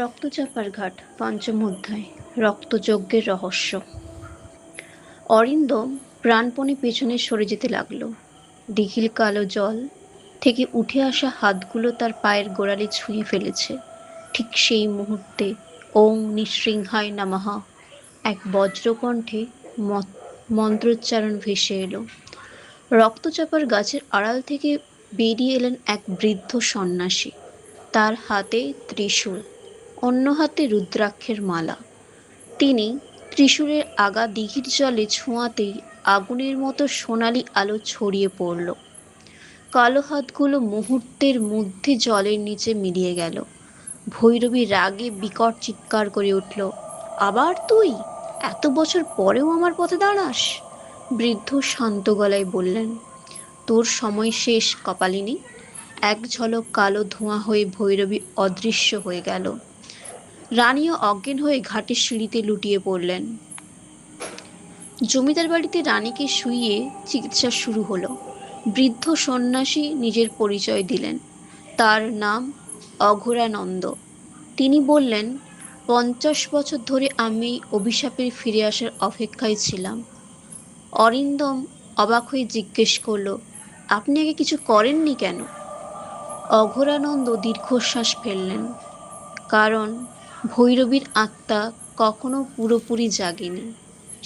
রক্তচাপার ঘাট পঞ্চম অধ্যায়। রক্তযজ্ঞের রহস্য। অরিন্দম প্রাণপণে পেছনে সরে যেতে লাগল। দিঘির কালো জল থেকে উঠে আসা হাতগুলো তার পায়ের গোড়ালি ছুঁয়ে ফেলেছে। ঠিক সেই মুহূর্তে ওং নিঃসৃংহায় নমঃ এক বজ্রকণ্ঠে মন্ত্রোচ্চারণ ভেসে এলো। রক্তচাপার গাছের আড়াল থেকে বেরিয়ে এলেন এক বৃদ্ধ সন্ন্যাসী। তার হাতে ত্রিশূল, অন্য হাতে রুদ্রাক্ষের মালা। তিনি ত্রিশূলের আগা দিঘির জলে ছোঁয়াতেই আগুনের মতো সোনালি আলো ছড়িয়ে পড়ল। কালো হাতগুলো মুহূর্তের মধ্যে জলের নিচে মিলিয়ে গেল। ভৈরবী রাগে বিকট চিৎকার করে উঠল, আবার তুই? এত বছর পরেও আমার পথে দাঁড়াস? বৃদ্ধ শান্ত গলায় বললেন, তোর সময় শেষ কপালিনী। এক ঝলক কালো ধোঁয়া হয়ে ভৈরবী অদৃশ্য হয়ে গেল। রানীও অজ্ঞান হয়ে ঘাটের সিঁড়িতে লুটিয়ে পড়লেন। জমিদার বাড়িতে রানীকে শুইয়ে চিকিৎসা শুরু হলো। বৃদ্ধ সন্ন্যাসী নিজের পরিচয় দিলেন। তার নাম অঘোরানন্দ। তিনি বললেন, 50 বছর ধরে আমি অভিশাপের ফিরে আসার অপেক্ষায় ছিলাম। অরিন্দম অবাক হয়ে জিজ্ঞেস করল, আপনি আগে কিছু করেননি কেন? অঘোরানন্দ দীর্ঘশ্বাস ফেললেন, কারণ ভৈরবীর আত্মা কখনো পুরোপুরি জাগেনি।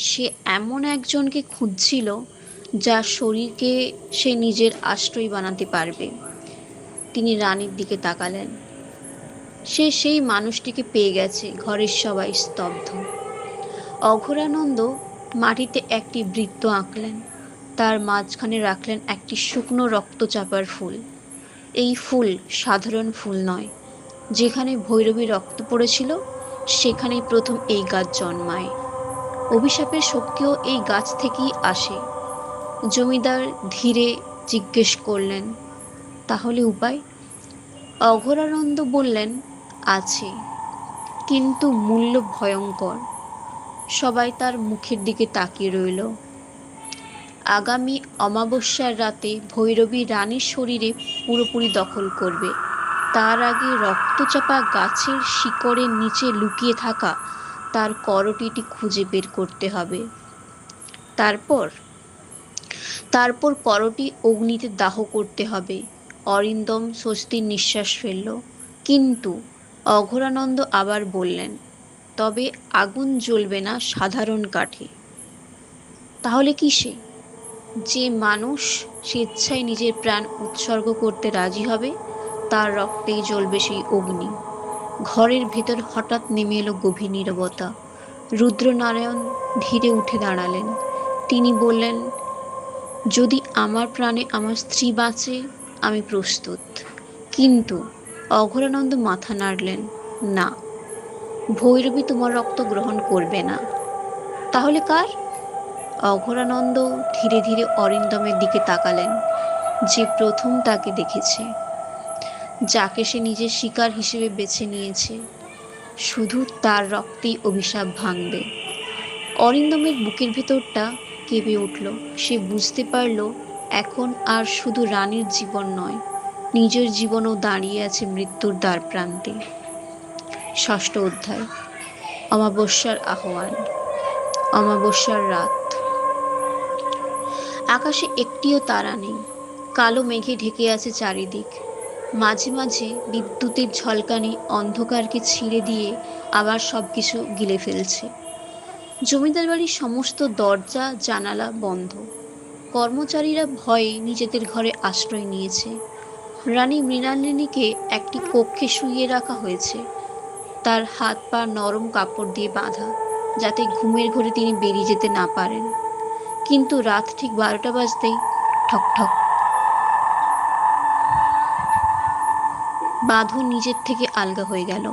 সে এমন একজনকে খুঁজছিল যার শরীরকে সে নিজের আশ্রয় বানাতে পারবে। তিনি রানীর দিকে তাকালেন। সে সেই মানুষটিকে পেয়ে গেছে। ঘরের সবাই স্তব্ধ। অঘোরানন্দ মাটিতে একটি বৃত্ত আঁকলেন। তার মাঝখানে রাখলেন একটি শুকনো রক্তচাপার ফুল। এই ফুল সাধারণ ফুল নয়। যেখানে ভৈরবী রক্ত পড়েছিল সেখানেই প্রথম এই গাছ জন্মায়। অভিশাপের শক্তিও এই গাছ থেকেই আসে। জমিদার ধীরে জিজ্ঞেস করলেন, তাহলে উপায়? অঘোরানন্দ বললেন, আছে, কিন্তু মূল্য ভয়ঙ্কর। সবাই তার মুখের দিকে তাকিয়ে রইল। আগামী অমাবস্যার রাতে ভৈরবী রানীর শরীরে পুরোপুরি দখল করবে। তার আগে রক্তচাপা গাছের শিকড়ের নিচে লুকিয়ে থাকা তার করটিটি খুঁজে বের করতে হবে। তারপর তারপর করটি অগ্নিতে দাহ করতে হবে। অরিন্দম স্বস্তির নিঃশ্বাস ফেলল। কিন্তু অঘোরানন্দ আবার বললেন, তবে আগুন জ্বলবে না সাধারণ কাঠে। তাহলে কিসে? যে মানুষ স্বেচ্ছায় নিজের প্রাণ উৎসর্গ করতে রাজি হবে তার রক্তেই জ্বলবে সেই অগ্নি। ঘরের ভেতর হঠাৎ নেমে এলো গভীর নীরবতা। রুদ্রনারায়ণ ধীরে উঠে দাঁড়ালেন। তিনি বললেন, যদি আমার প্রাণে আমার স্ত্রী বাঁচে আমি প্রস্তুত। কিন্তু অঘোরানন্দ মাথা নাড়লেন, না, ভৈরবী তোমার রক্ত গ্রহণ করবে না। তাহলে কার? অঘোরানন্দ ধীরে ধীরে অরিন্দমের দিকে তাকালেন, যে প্রথম তাকে দেখেছে, যাকে সে নিজের শিকার হিসেবে বেছে নিয়েছে। শুধু তার রক্তেই অভিশাপ ভাঙবে। অরিন্দমের বুকের ভেতরটা কেঁপে উঠল। সে বুঝতে পারল এখন আর শুধু রানীর জীবন নয়, নিজের জীবনও দাঁড়িয়ে আছে মৃত্যুর দ্বার প্রান্তে। ষষ্ঠ অধ্যায়। অমাবস্যার আহ্বান। অমাবস্যার রাত। আকাশে একটিও তারা নেই। কালো মেঘে ঢেকে আছে চারিদিক। মাঝে মাঝে বিদ্যুতের ঝলকানি অন্ধকারকে ছিঁড়ে দিয়ে আবার সবকিছু গিলে ফেলছে। জমিদার বাড়ির সমস্ত দরজা জানালা বন্ধ। কর্মচারীরা ভয়ে নিজেদের ঘরে আশ্রয় নিয়েছে। রানী মৃণালিনীকে একটি কক্ষে শুইয়ে রাখা হয়েছে। তার হাত পা নরম কাপড় দিয়ে বাঁধা, যাতে ঘুমের ঘোরে তিনি বেরিয়ে যেতে না পারেন। কিন্তু রাত ঠিক 12টা বাজতেই ঠক ঠক বাঁধন নিজের থেকে আলগা হয়ে গেল।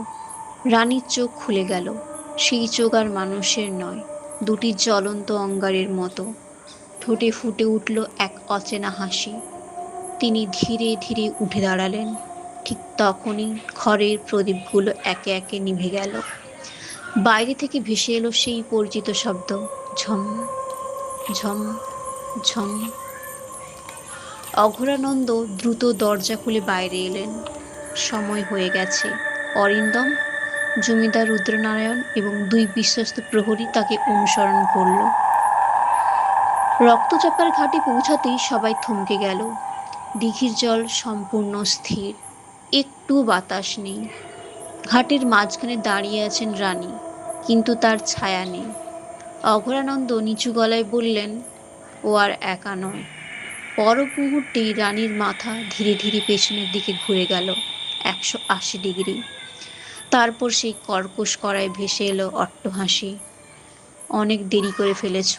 রানীর চোখ খুলে গেল। সেই চোখ আর মানুষের নয়, দুটি জ্বলন্ত অঙ্গারের মতো। ঠোঁটে ফুটে উঠল এক অচেনা হাসি। তিনি ধীরে ধীরে উঠে দাঁড়ালেন। ঠিক তখনই ঘরের প্রদীপগুলো একে একে নিভে গেল। বাইরে থেকে ভেসে এলো সেই পরিচিত শব্দ, ঝম ঝম ঝম। অঘোরানন্দ দ্রুত দরজা খুলে বাইরে এলেন। সময় হয়ে গেছে। অরিন্দম, জমিদার রুদ্রনারায়ণ এবং 2 বিশ্বস্ত প্রহরী তাকে অনুসরণ করল। রক্তচাপার ঘাটে পৌঁছাতেই সবাই থমকে গেল। দিঘির জল সম্পূর্ণ স্থির, একটু বাতাস নেই। ঘাটের মাঝখানে দাঁড়িয়ে আছেন রানী, কিন্তু তার ছায়া নেই। অঘোরানন্দ নিচু গলায় বললেন, ও আর একা নয়। পর মুহূর্তেই রানীর মাথা ধীরে ধীরে পেছনের দিকে ঘুরে গেল 180 ডিগ্রি। তারপর সেই কর্কশ করায় ভেসে এলো অট্টহাসি। অনেক দেরি করে ফেলেছ।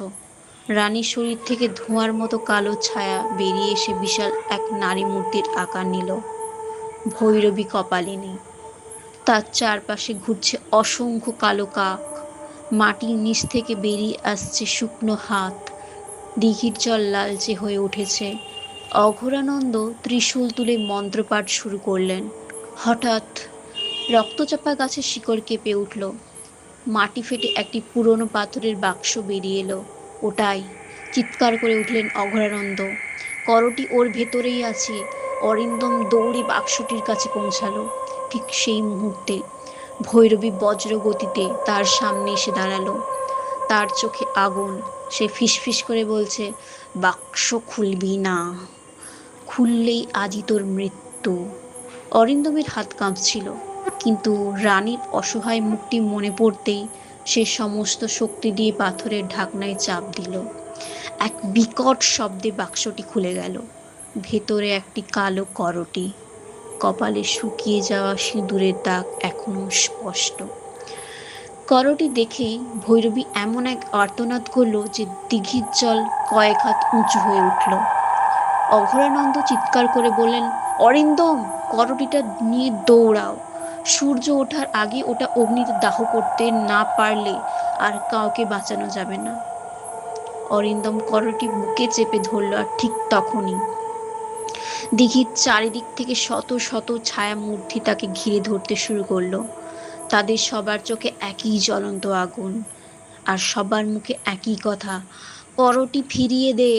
রানীর শরীর থেকে ধোঁয়ার মতো কালো ছায়া বেরিয়ে এসে বিশাল এক নারী মূর্তির আকার নিল। ভৈরবী কপালিনী। তার চারপাশে ঘুরছে অসংখ্য কালো কাক। মাটির নিচ থেকে বেরিয়ে আসছে শুকনো হাত। দিঘির জল লালচে হয়ে উঠেছে। অঘোরানন্দ ত্রিশূল তুলে মন্ত্রপাঠ শুরু করলেন। হঠাৎ রক্তচাপা গাছের শিকড় কেঁপে উঠল। মাটি ফেটে একটি পুরনো পাথরের বাক্স বেরিয়ে এলো। ওটাই! চিৎকার করে উঠলেন অঘোরানন্দ। করটি ওর ভেতরেই আছে। অরিন্দম দৌড়ে বাক্সটির কাছে পৌঁছালো। ঠিক সেই মুহূর্তে ভৈরবী বজ্র গতিতে তার সামনে এসে দাঁড়ালো। তার চোখে আগুন। সে ফিসফিস করে বলছে, বাক্স খুলবি না, খুললেই আজই তোর মৃত্যু। অরিন্দমের হাত কাঁপছিল, কিন্তু রানীর অসহায় মুখটি মনে পড়তেই সে সমস্ত শক্তি দিয়ে পাথরের ঢাকনায় চাপ দিল। এক বিকট শব্দে বাক্সটি খুলে গেল। ভেতরে একটি কালো করটি। কপালে শুকিয়ে যাওয়া সিঁদুরের দাগ এখনো স্পষ্ট। করটি দেখেই ভৈরবী এমন এক আর্তনাদ করল যে দিঘির জল কয়েক হাত উঁচু হয়ে উঠল। অঘোরানন্দ চিৎকার করে বললেন, অরিন্দম, করটিটা নিয়ে দৌড়াও। সূর্য ওঠার আগে ওটা অগ্নিতে দাহ করতে না পারলে আর কাউকে বাঁচানো যাবে না। অরিন্দম করটি বুকে চেপে ধরল, আর ঠিক তখনই দিঘির চারিদিক থেকে শত শত ছায়া মূর্তি তাকে ঘিরে ধরতে শুরু করলো। তাদের সবার চোখে একই জ্বলন্ত আগুন, আর সবার মুখে একই কথা, করটি ফিরিয়ে দে।